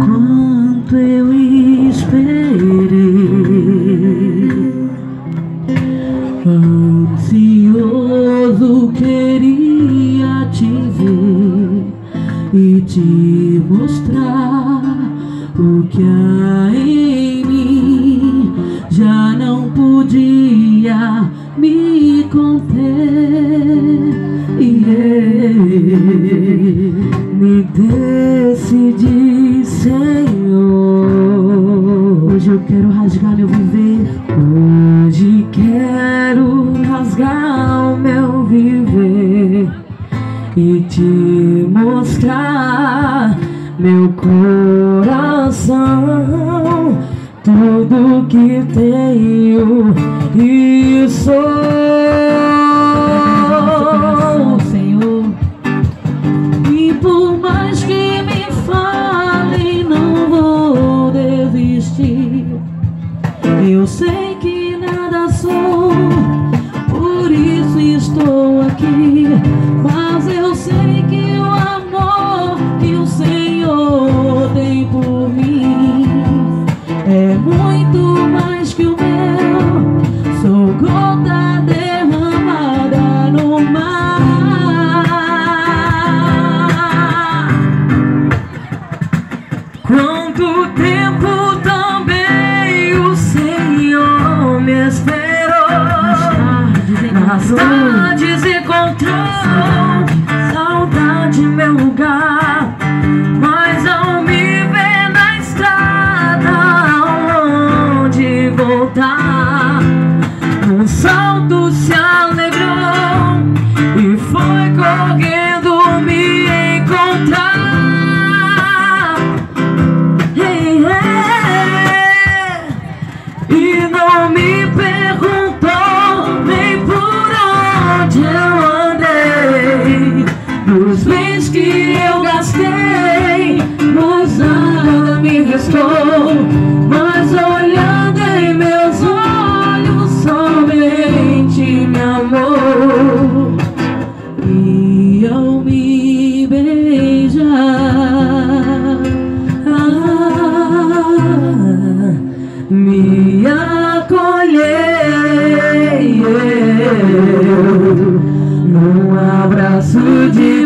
Quanto eu esperei, ansioso queria te ver e te mostrar o que há em mim. Já não podia me conter, me decidi, Senhor. Hoje eu quero rasgar meu viver. Hoje quero rasgar o meu viver e te mostrar meu coração, tudo que tenho e sou, Senhor. E por mais que me falem, não vou desistir. Eu sei que nada sou, por isso estou aqui. Mas eu sei que o amor que o Senhor tem por mim é muito mais que o meu. Sou gota derramada no mar. Quanto tempo também o Senhor me esperou. Nas tardes encontrou saudade meu lugar, mas ao me ver na estrada onde voltar, um salto se alegrou e foi correndo me encontrar. E não me perguntou nem por onde eu andei, dos bens que eu gastei, mas nada me restou. Mas olhando em meus olhos, somente me amou. E ao me beijar, me acolheu num abraço de